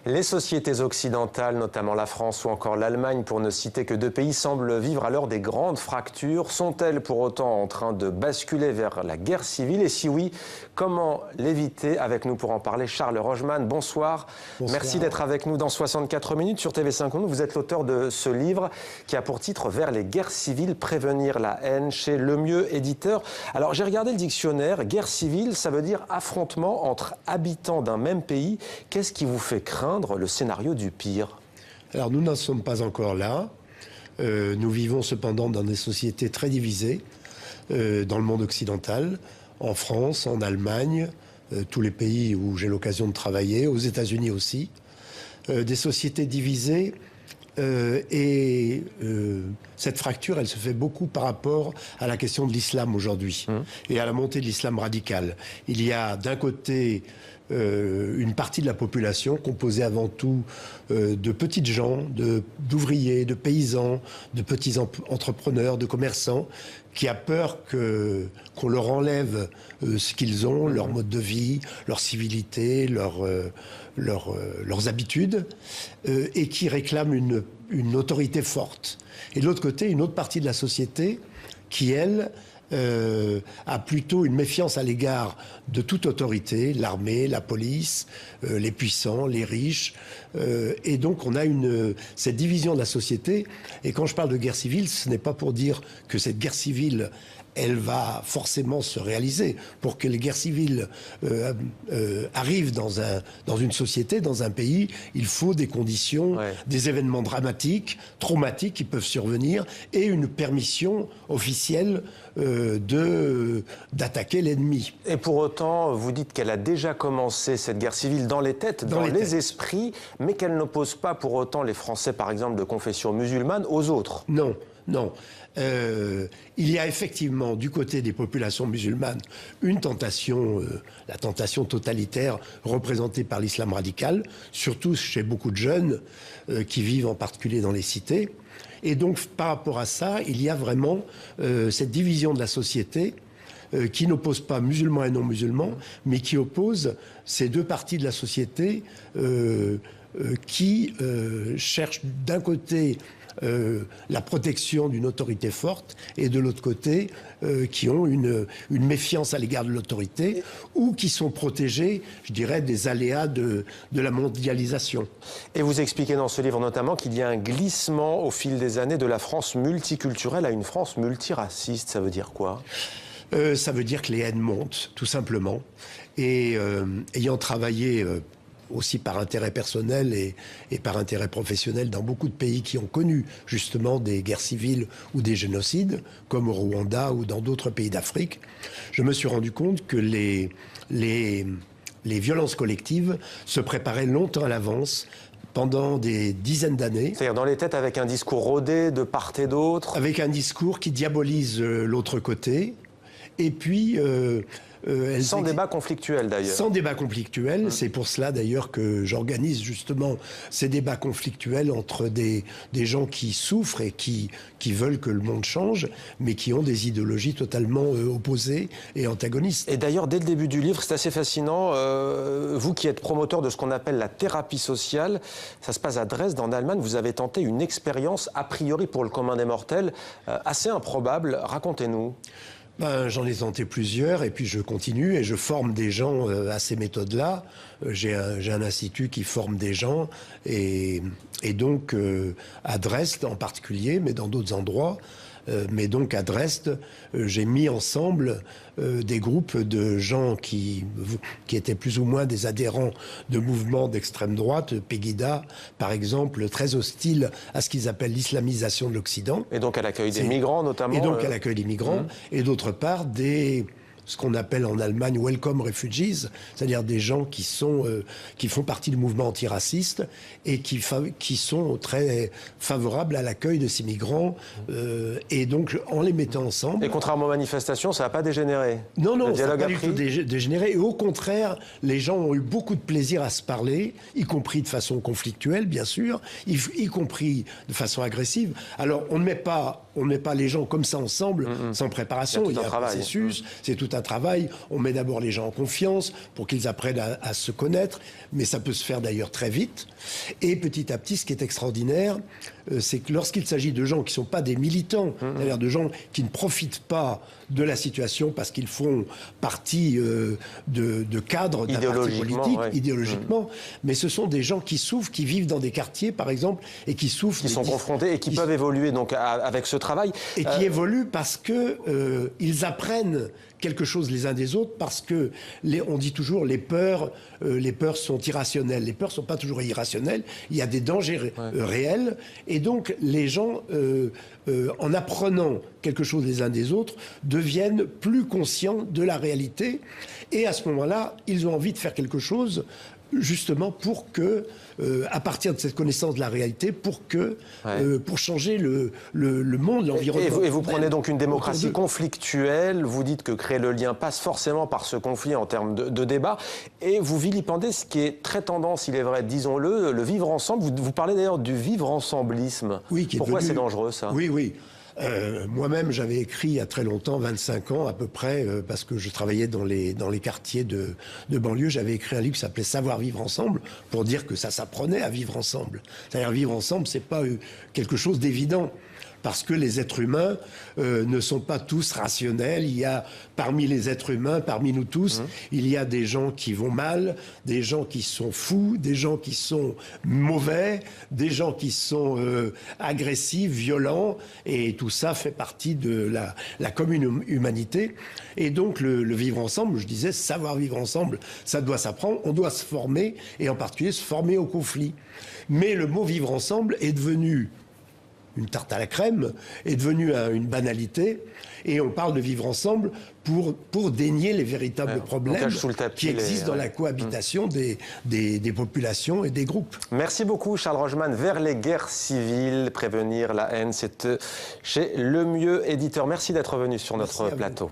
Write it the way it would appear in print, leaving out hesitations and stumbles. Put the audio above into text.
Les sociétés occidentales, notamment la France ou encore l'Allemagne, pour ne citer que deux pays, semblent vivre à l'heure des grandes fractures. Sont-elles pour autant en train de basculer vers la guerre civile? Et si oui, comment l'éviter? Avec nous pour en parler, Charles Rogemann. Bonsoir. Merci d'être avec nous dans 64 minutes sur TV5 Monde. Vous êtes l'auteur de ce livre qui a pour titre « Vers les guerres civiles, prévenir la haine » chez Lemieux Éditeur. Alors j'ai regardé le dictionnaire. Guerre civile, ça veut dire affrontement entre habitants d'un même pays. Qu'est-ce qui vous fait craindre le scénario du pire? Alors nous n'en sommes pas encore là. Nous vivons cependant dans des sociétés très divisées dans le monde occidental, en France, en Allemagne, tous les pays où j'ai l'occasion de travailler, aux États-Unis aussi. Des sociétés divisées et cette fracture, elle se fait beaucoup par rapport à la question de l'islam aujourd'hui et à la montée de l'islam radical. Il y a d'un côté une partie de la population composée avant tout de petites gens, d'ouvriers, de paysans, de petits entrepreneurs, de commerçants, qui a peur qu'on leur enlève ce qu'ils ont, leur mode de vie, leur civilité, leurs habitudes, et qui réclament une autorité forte. Et de l'autre côté, une autre partie de la société qui, elle, a plutôt une méfiance à l'égard de toute autorité, l'armée, la police, les puissants, les riches. Et donc on a cette division de la société. Et quand je parle de guerre civile, ce n'est pas pour dire que cette guerre civile, elle va forcément se réaliser. Pour que les guerres civiles arrivent dans une société, dans un pays, il faut des conditions, des événements dramatiques, traumatiques qui peuvent survenir et une permission officielle d'attaquer l'ennemi. Et pour autant, vous dites qu'elle a déjà commencé, cette guerre civile, dans les têtes, dans les esprits, mais qu'elle n'oppose pas pour autant les Français, par exemple, de confession musulmane, aux autres. Non, non. Il y a effectivement du côté des populations musulmanes une tentation, la tentation totalitaire représentée par l'islam radical, surtout chez beaucoup de jeunes qui vivent en particulier dans les cités. Et donc par rapport à ça, il y a vraiment cette division de la société qui n'oppose pas musulmans et non musulmans, mais qui oppose ces deux parties de la société qui cherchent d'un côté la protection d'une autorité forte et de l'autre côté qui ont une méfiance à l'égard de l'autorité ou qui sont protégés, je dirais, des aléas de la mondialisation. Et vous expliquez dans ce livre notamment qu'il y a un glissement au fil des années de la France multiculturelle à une France multiraciste. Ça veut dire quoi ? Ça veut dire que les haines montent, tout simplement. Et ayant travaillé aussi par intérêt personnel et par intérêt professionnel dans beaucoup de pays qui ont connu justement des guerres civiles ou des génocides, comme au Rwanda ou dans d'autres pays d'Afrique, je me suis rendu compte que les violences collectives se préparaient longtemps à l'avance, pendant des dizaines d'années. C'est-à-dire dans les têtes avec un discours rodé de part et d'autre. Avec un discours qui diabolise l'autre côté, et puis... sans débat conflictuel d'ailleurs. Sans débat conflictuel, c'est pour cela d'ailleurs que j'organise justement ces débats conflictuels entre des gens qui souffrent et qui veulent que le monde change, mais qui ont des idéologies totalement opposées et antagonistes. Et d'ailleurs, dès le début du livre, c'est assez fascinant, vous qui êtes promoteur de ce qu'on appelle la thérapie sociale, ça se passe à Dresde, en Allemagne, vous avez tenté une expérience a priori pour le commun des mortels, assez improbable. Racontez-nous. J'en ai tenté plusieurs et puis je continue et je forme des gens à ces méthodes-là. J'ai un institut qui forme des gens et donc à Dresde en particulier, mais dans d'autres endroits. Mais donc à Dresde, j'ai mis ensemble des groupes de gens qui étaient plus ou moins des adhérents de mouvements d'extrême droite, Pegida par exemple, très hostiles à ce qu'ils appellent l'islamisation de l'Occident. Et donc à l'accueil des migrants notamment. Et donc à l'accueil des migrants, et d'autre part ce qu'on appelle en Allemagne « welcome refugees », c'est-à-dire des gens qui font partie du mouvement antiraciste et qui sont très favorables à l'accueil de ces migrants. Et donc, en les mettant ensemble... Et contrairement aux manifestations, ça n'a pas dégénéré. Non, ça n'a pas du tout dégénéré. Et au contraire, les gens ont eu beaucoup de plaisir à se parler, y compris de façon conflictuelle, bien sûr, y compris de façon agressive. Alors, on ne met pas les gens comme ça ensemble, sans préparation. Il y a un processus, c'est tout un un travail, on met d'abord les gens en confiance pour qu'ils apprennent à se connaître, mais ça peut se faire d'ailleurs très vite. Et petit à petit, ce qui est extraordinaire, c'est que lorsqu'il s'agit de gens qui ne sont pas des militants, c'est-à-dire de gens qui ne profitent pas de la situation parce qu'ils font partie de cadres d'un parti politique, idéologiquement, mais ce sont des gens qui souffrent, qui vivent dans des quartiers, par exemple, et qui souffrent. Qui sont confrontés et qui peuvent évoluer donc, avec ce travail. Et qui évoluent parce qu'ils apprennent quelque chose les uns des autres, parce que, on dit toujours, les peurs sont irrationnelles. Les peurs ne sont pas toujours irrationnelles. Il y a des dangers réels. Et donc, les gens, en apprenant quelque chose les uns des autres, deviennent plus conscients de la réalité. Et à ce moment-là, ils ont envie de faire quelque chose justement pour que, à partir de cette connaissance de la réalité, pour changer le monde, l'environnement. Et vous prenez donc une démocratie conflictuelle, vous dites que créer le lien passe forcément par ce conflit en termes de débat, et vous vilipendez ce qui est très tendance, il est vrai, disons-le, le vivre ensemble. Vous parlez d'ailleurs du vivre ensemblisme. Oui, pourquoi c'est dangereux, ça? Oui, oui. Moi-même, j'avais écrit il y a très longtemps, 25 ans à peu près, parce que je travaillais dans les quartiers de banlieue, j'avais écrit un livre qui s'appelait « Savoir vivre ensemble » pour dire que ça s'apprenait à vivre ensemble. C'est-à-dire vivre ensemble, c'est pas quelque chose d'évident. Parce que les êtres humains ne sont pas tous rationnels. Il y a parmi les êtres humains, parmi nous tous, il y a des gens qui vont mal, des gens qui sont fous, des gens qui sont mauvais, des gens qui sont agressifs, violents, et tout ça fait partie de la commune humanité. Et donc le vivre ensemble, je disais, savoir vivre ensemble, ça doit s'apprendre, on doit se former, et en particulier se former au conflit. Mais le mot vivre ensemble est devenu une tarte à la crème, est devenue une banalité, et on parle de vivre ensemble pour dénier les véritables problèmes qui existent dans la cohabitation des populations et des groupes. Merci beaucoup Charles Rogeman. Vers les guerres civiles, prévenir la haine, c'est chez Lemieux Éditeur. Merci d'être venu sur notre plateau.